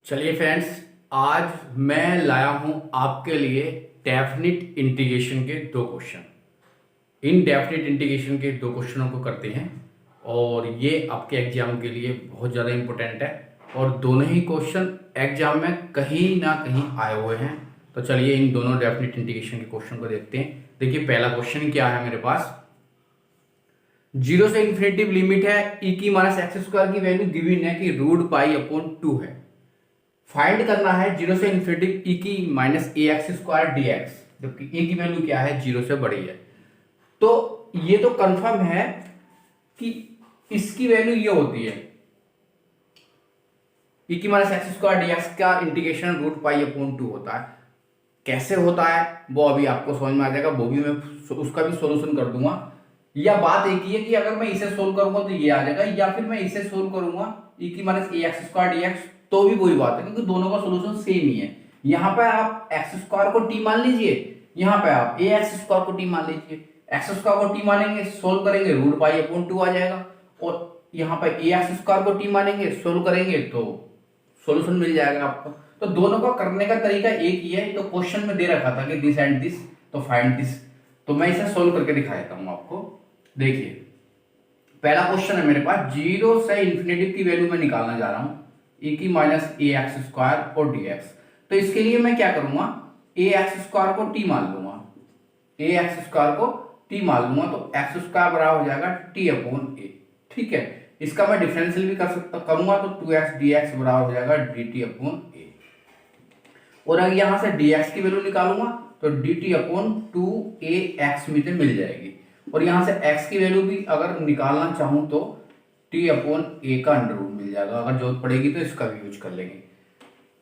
चलिए फ्रेंड्स, आज मैं लाया हूं आपके लिए डेफिनिट इंटीग्रेशन के दो क्वेश्चन। इन डेफिनिट इंटीग्रेशन के दो क्वेश्चनों को करते हैं और ये आपके एग्जाम के लिए बहुत ज़्यादा इंपॉर्टेंट है और दोनों ही क्वेश्चन एग्जाम में कहीं ना कहीं आए हुए हैं। तो चलिए इन दोनों डेफिनिट इंटीग्रेशन के क्वेश्चन को देखते हैं। देखिए पहला क्वेश्चन क्या है मेरे पास। जीरो से इन्फिनेटिव लिमिट है ई की माइनस एक्स स्क्वायर की वैल्यू गिवन है कि रूट पाई अपॉन 2 है। फाइंड करना है जीरो से इन्फिनिटी ई की माइनस ए एक्स स्क्वायर डी एक्स, जबकि ए की वैल्यू क्या है, जीरो से बड़ी है। तो ये तो कंफर्म है कि इसकी वैल्यू ये होती है ई की minus x square D x का इंटीग्रेशन रूट पाई अपॉन 2 होता है। कैसे होता है वो अभी आपको समझ में आ जाएगा, वो भी मैं उसका भी सोल्यूशन कर दूंगा। या बात एक ही है कि अगर मैं इसे सोल्व करूंगा तो ये आ जाएगा, या फिर मैं इसे सोल्व करूंगा ई की माइनस ए एक्स स्क्वायर डी एक्स, तो भी वही बात है क्योंकि दोनों का सोल्यूशन सेम ही है। यहाँ पे आप एक्स स्क्वायर को टी मान लीजिए, यहाँ पे आप ए एक्स स्क्वायर को टी मान लीजिए। एक्स स्क्वायर को टी मानेंगे, सोल्व करेंगे, रूट पाई अपॉन 2 आ जाएगा। और यहाँ पे ए एक्स स्क्वायर को टी मानेंगे, सोल्व करेंगे तो सॉल्यूशन मिल जाएगा आपको। तो दोनों का करने का तरीका एक ही है। तो क्वेश्चन में दे रखा था कि दिस एंड दिस, तो फाइंड दिस। तो मैं इसे सोल्व करके दिखा देता हूं आपको। देखिए पहला क्वेश्चन है मेरे पास, जीरो से इन्फिनिटी की वैल्यू मैं निकालना जा रहा हूं ए की माइनस ए एक्स स्क्वायर और डी एक्स। तो इसके लिए मैं क्या करूंगा, ए एक्स स्क्वायर को टी मान लूंगा, ए एक्स स्क्वायर को टी मान लूंगा, तो एक्स स्क्वायर बराबर हो जाएगा टी अपॉन ए। ठीक है, इसका मैं डिफरेंशियल भी कर सकता करूंगा तो 2x dx बराबर हो जाएगा dt अपॉन ए। और अगर यहां से dx की वैल्यू निकालूंगा तो dt अपॉन 2ax मुझे मिल जाएगी। और यहां से x की वैल्यू भी अगर निकालना चाहूं तो t अपॉन a का अंडर रूट मिल जाएगा। अगर जरूरत पड़ेगी तो इसका भी यूज कर लेंगे।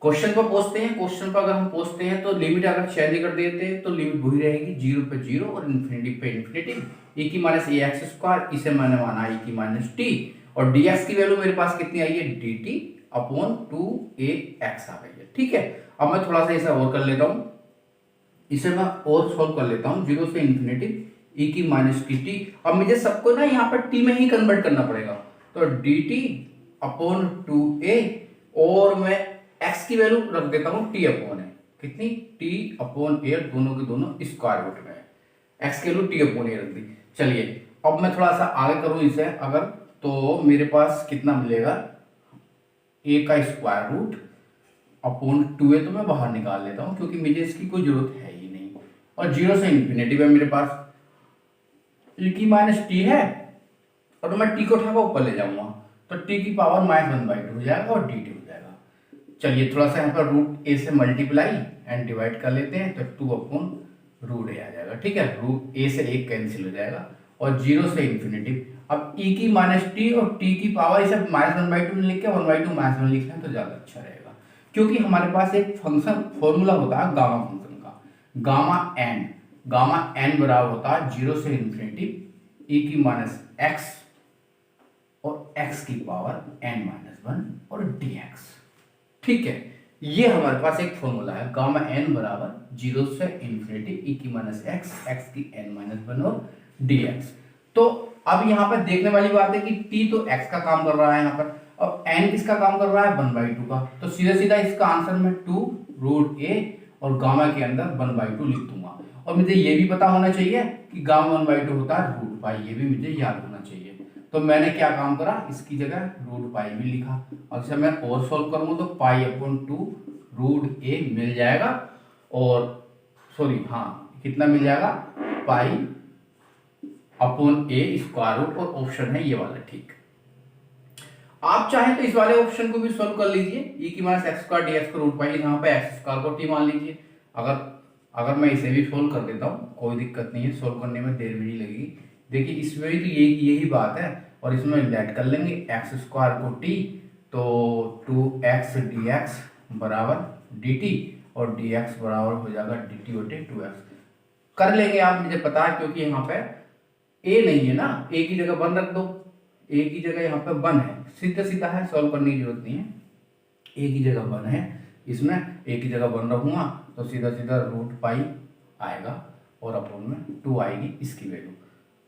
क्वेश्चन पर पहुंचते हैं। क्वेश्चन पर अगर हम पहुंचते हैं तो लिमिट अगर चेंज कर देते हैं तो लिमिट वही रहेगी, जीरो पे जीरो और इन्फिनिटी पे इन्फिनिटी। e की माइनस ए एक्स स्क्वायर, इसे मैंने माना e की माइनस टी, और dx की वैल्यू मेरे पास कितनी आई है, dt अपॉन 2ax आ गई है। ठीक है, अब मैं थोड़ा सा इसे और कर लेता हूं, इसे मैं और सॉल्व कर लेता हूं। जीरो से इन्फिनिटी e की माइनस टी। अब मुझे सबको ना यहाँ पर t में ही कन्वर्ट करना पड़ेगा, तो dt अपॉन 2a, और मैं x की वैल्यू रख देता हूं t अपॉन ए, कितनी, t अपॉन ए, दोनों के दोनों स्क्वायर रूट में है। x की वैल्यू t अपॉन ए रख दी। चलिए अब मैं थोड़ा सा आगे करूं इसे अगर, तो मेरे पास कितना मिलेगा, a का स्क्वायर रूट अपॉन 2a, तो मैं बाहर निकाल लेता हूं क्योंकि मुझे इसकी कोई जरूरत है ही नहीं। और जीरो से इन्फिनिटी में मेरे पास e की माइनस टी है, और तो मैं t को उठाकर ऊपर ले जाऊंगा तो t की पावर -1/2 हो जाएगा और dt हो जाएगा। चलिए थोड़ा सा यहाँ पर रूट a से मल्टीप्लाई एंड डिवाइड कर लेते हैं, तो 2 अपॉन रूट a आ जाएगा। ठीक है, रूट a से 1 कैंसिल हो जाएगा। और जीरो से इन्फिनिटी, अब e की माइनस टी और t की पावर इसे -1/2 में लिख के 1/2 -1 लिखना है तो ज्यादा अच्छा रहेगा, क्योंकि हमारे पास एक फंक्शन फॉर्मूला होता है गामा फंक्शन का, गामा n बराबर होता है जीरो से इन्फिनिटी e की माइनस एक्स और x की पावर n-1 और dx। ठीक है, ये हमारे पास एक फॉर्मूला है, गामा n बराबर जीरो से इन्फिनिटी e की माइनस एक्स, x की n-1 और dx। तो अब यहाँ पर देखने वाली बात है कि t तो x का काम कर रहा है यहाँ पर, अब n किसका काम कर रहा है, 1/2 का। तो सीधा सीधा इसका आंसर में 2 रूट a और गामा के अंदर 1/2 लिख दूंगा। और मुझे ये भी पता होना चाहिए कि गामा 1/2 होता है रूट पाई, ये भी मुझे याद होना चाहिए। तो मैंने क्या काम करा, इसकी जगह रूट पाई भी लिखा। अब इसे मैं और सॉल्व करूंगा तो पाई अपॉन 2 रूट ए मिल जाएगा, और सॉरी हाँ कितना मिल जाएगा, पाई अपॉन ए स्क्वायर रूट, और ऑप्शन है ये वाला। ठीक, आप चाहें तो इस वाले ऑप्शन को भी सॉल्व कर लीजिए, e की माइनस एक्स स्क्वायर dx को रूट पाई, यहाँ पे एक्स स्क्वायर को टी मान लीजिए। अगर मैं इसे भी सोल्व कर देता हूँ कोई दिक्कत नहीं है, सोल्व करने में देर भी नहीं लगेगी। देखिए इसमें भी तो यही बात है, और इसमें लेट कर लेंगे एक्स स्क्वायर को टी, तो 2x dx बराबर dt, और dx बराबर हो जाएगा dt बटे 2x। कर लेंगे आप, मुझे पता है क्योंकि यहाँ पे a नहीं है ना, a की जगह 1 रख दो, a की जगह यहाँ पे 1 है, सीधा सीधा है, सॉल्व करने की जरूरत नहीं है। a की जगह 1 है, इसमें a की जगह 1 रखूंगा तो सीधा सीधा रूट पाई आएगा, और अपॉन में 2 आएगी इसकी वैल्यू।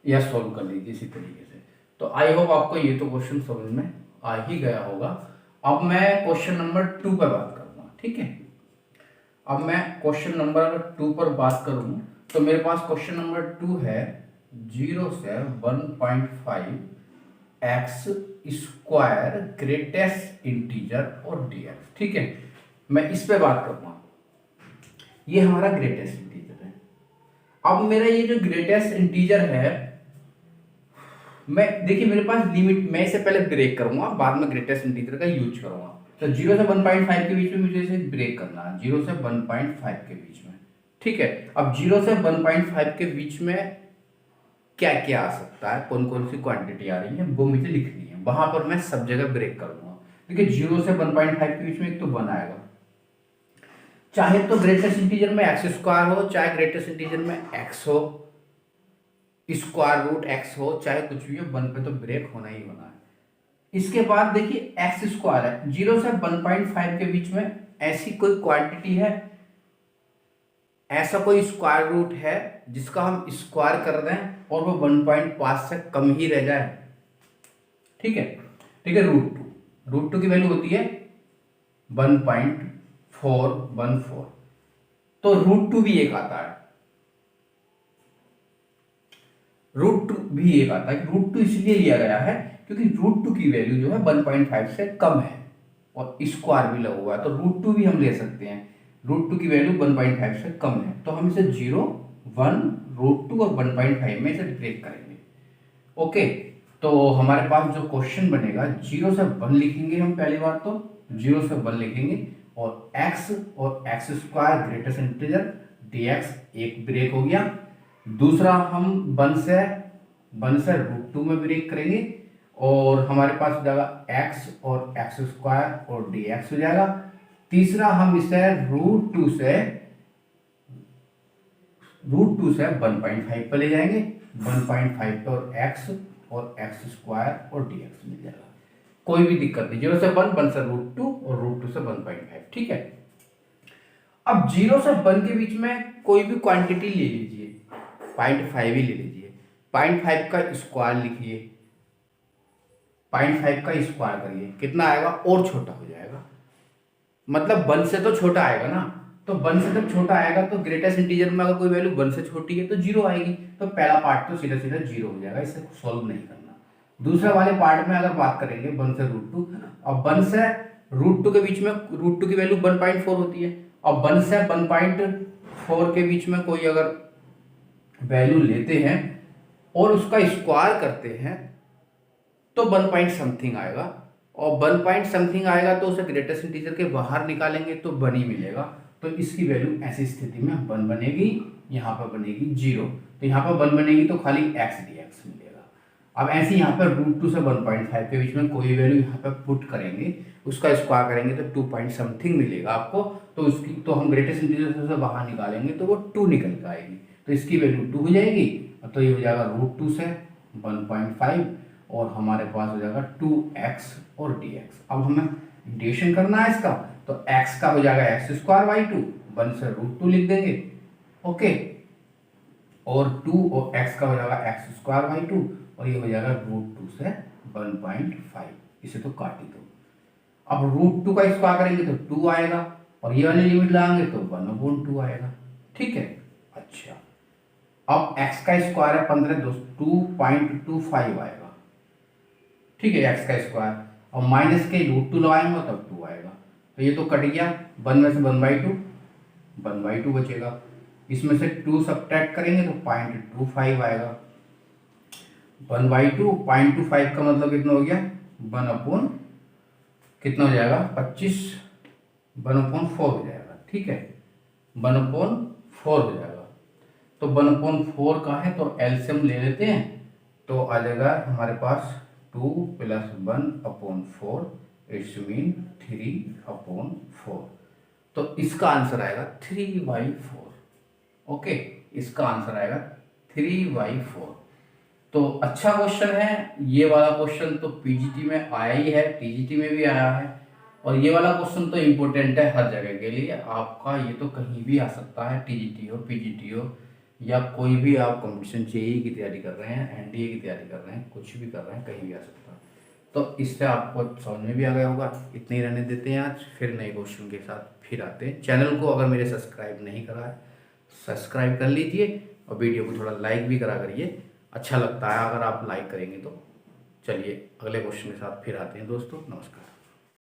यह सॉल्व कर लीजिए इसी तरीके से। तो आई होप आपको ये तो क्वेश्चन समझ में आ ही गया होगा। अब मैं क्वेश्चन नंबर 2 पर बात करूंगा, ठीक है। अब मैं क्वेश्चन नंबर 2 पर बात करूं तो मेरे पास क्वेश्चन नंबर 2 है 0 से 1.5 एक्स स्क्वायर ग्रेटेस्ट इंटीजर और डीएक्स, ठीक है। मैं इस पे बात करूंगा, ये हमारा ग्रेटेस्ट इंटीजर है। अब मेरा ये जो ग्रेटेस्ट इंटीजर है, मैं देखिए मेरे पास लिमिट, मैं इसे पहले ब्रेक करूंगा, बाद में ग्रेटेस्ट इंटीजर का यूज करूंगा। तो 0 से 1.5 के बीच में मुझे इसे ब्रेक करना है, 0 से 1.5 के बीच में, ठीक है। अब 0 से 1.5 के बीच में क्या क्या आ सकता है, कौन कौन सी क्वांटिटी आ रही है, वो मुझे लिखनी है। वहां पर मैं सब जगह ब्रेक कर दूंगा। देखिए 0 से 1.5 के बीच में एक तो 1 आएगा, चाहे तो ग्रेटेस्ट इंटीजर में एक्स स्क्वायर हो, चाहे ग्रेटेस्ट इंटीजर में एक्स हो, स्क्वायर रूट एक्स हो, चाहे कुछ भी हो, 1 पे तो ब्रेक होना ही होना है। इसके बाद देखिए एक्स स्क्वायर है, 0 से 1.5 के बीच में ऐसी कोई क्वांटिटी है, ऐसा कोई स्क्वायर रूट है जिसका हम स्क्वायर कर दें और वो 1.5 से कम ही रह जाए, ठीक है। ठीक है, रूट टू की वैल्यू होती है 1.414। तो रूट टू भी एक आता है, रूट टू भी एक आता है। रूट टू इसलिए लिया गया है क्योंकि रूट टू की वैल्यू जो है 1.5 से कम है और स्क्वायर भी लगा हुआ है, तो रूट टू भी हम ले सकते हैं। रूट टू की वैल्यू 1.5 से कम है, तो हम इसे 0, 1, रूट टू और 1.5 में इसे ब्रेक करेंगे। ओके, तो हमारे पास जो क्वेश्चन बनेगा 0 से 1 लिखेंगे हम, पहली बार तो 0 से 1 लिखेंगे और x square greatest integer dx एक ब्रेक हो गया। दूसरा हम 1 से रूट टू में ब्रेक करेंगे और हमारे पास हो जाएगा x और एक्स स्क्वायर और dx हो जाएगा। तीसरा हम इसे रूट टू से 1.5 पर ले जाएंगे, 1.5 पे और एक्स स्क्वायर और dx मिल जाएगा। कोई भी दिक्कत नहीं, 0 से 1, 1 से रूट टू और रूट टू से 1.5, ठीक है। अब 0 से 1 के बीच में कोई भी क्वांटिटी ले लीजिए, 0.5 ही ले लीजिए, 0.5 का स्क्वायर लिखिए, 0.5 का स्क्वायर करिए, कितना आएगा, और छोटा हो जाएगा, मतलब 1 से तो छोटा आएगा ना। तो 1 से जब छोटा आएगा तो ग्रेटेस्ट इंटीजर में अगर कोई वैल्यू 1 से छोटी है तो 0 आएगी, तो पहला पार्ट तो सीधा सीधा 0 हो जाएगा, इसे सॉल्व नहीं करना। दूसरे वाले पार्ट में अगर बात करेंगे 1 से रूट टू, और 1 से रूट टू के बीच में रूट टू की वैल्यू 1.4 होती है, और 1 से 1.4 के बीच में कोई अगर वैल्यू लेते हैं और उसका स्क्वायर करते हैं तो 1 पॉइंट समथिंग आएगा, और 1 पॉइंट समथिंग आएगा तो उसे ग्रेटेस्ट इंटीजर के बाहर निकालेंगे तो 1 ही मिलेगा। तो इसकी वैल्यू ऐसी स्थिति में 1 बनेगी, यहाँ पर बनेगी 0, तो यहाँ पर 1 बनेगी तो खाली x dx मिलेगा। अब ऐसे यहाँ पर रूट टू से 1.5 के बीच में कोई वैल्यू यहाँ पर पुट करेंगे, उसका स्क्वायर करेंगे तो 2 पॉइंट समथिंग मिलेगा आपको, तो उसकी तो हम ग्रेटेस्ट इंटीजर से बाहर निकालेंगे तो वो 2 निकल के आएगी, तो इसकी वैल्यू 2 हो जाएगी। तो ये हो जाएगा रूट टू से 1.5 और हमारे पास हो जाएगा 2x और dx। अब हमें इंटीग्रेशन करना है इसका, तो x का हो जाएगा एक्स स्क्वायर बाई 2, 1 से रूट टू लिख देंगे, ओके, और 2 और x का हो जाएगा एक्स स्क्वायर बाई 2 और ये हो जाएगा रूट टू से 1.5, इसे तो काट ही दो। अब रूट टू का स्क्वायर करेंगे तो 2 आएगा और ये वाली लिमिट लगाएंगे तो 1/2 आएगा, ठीक है। अच्छा, अब x का स्क्वायर है 15, 2.25 आएगा, ठीक है, x का स्क्वायर, और माइनस के रूट टू लगाएंगे तब 2 आएगा, तो ये तो कट गया, 1 में से 1/2 बचेगा, इसमें से 2 सब्ट्रैक्ट करेंगे तो 0.25 आएगा। 1/2 0.25 का मतलब कितना हो गया, 1/, कितना हो जाएगा 25, 1/4 हो जाएगा, ठीक है, 1/4 हो जाएगा। तो 1/4 का है तो एलसीएम ले लेते हैं, तो आ जाएगा हमारे पास 2 + 1/4, इट्स मीन 3/4, तो इसका आंसर आएगा 3/4। ओके, इसका आंसर आएगा 3/4। तो अच्छा क्वेश्चन है ये वाला क्वेश्चन, तो पीजीटी में आया ही है, टीजीटी में भी आया है, और ये वाला क्वेश्चन तो इम्पोर्टेंट है हर जगह के लिए आपका, ये तो कहीं भी आ सकता है, टीजीटी हो, पीजीटी हो, या कोई भी आप कंपटीशन जेईई की तैयारी कर रहे हैं, एनडीए की तैयारी कर रहे हैं, कुछ भी कर रहे हैं, कहीं भी आ सकता है। तो इससे आपको समझ में भी आ गया होगा। इतने ही रहने देते हैं आज, फिर नए क्वेश्चन के साथ फिर आते हैं। चैनल को अगर मेरे सब्सक्राइब नहीं करा है सब्सक्राइब कर लीजिए और वीडियो को थोड़ा लाइक भी करा करिए, अच्छा लगता है अगर आप लाइक करेंगे तो। चलिए अगले क्वेश्चन के साथ फिर आते हैं दोस्तों, नमस्कार।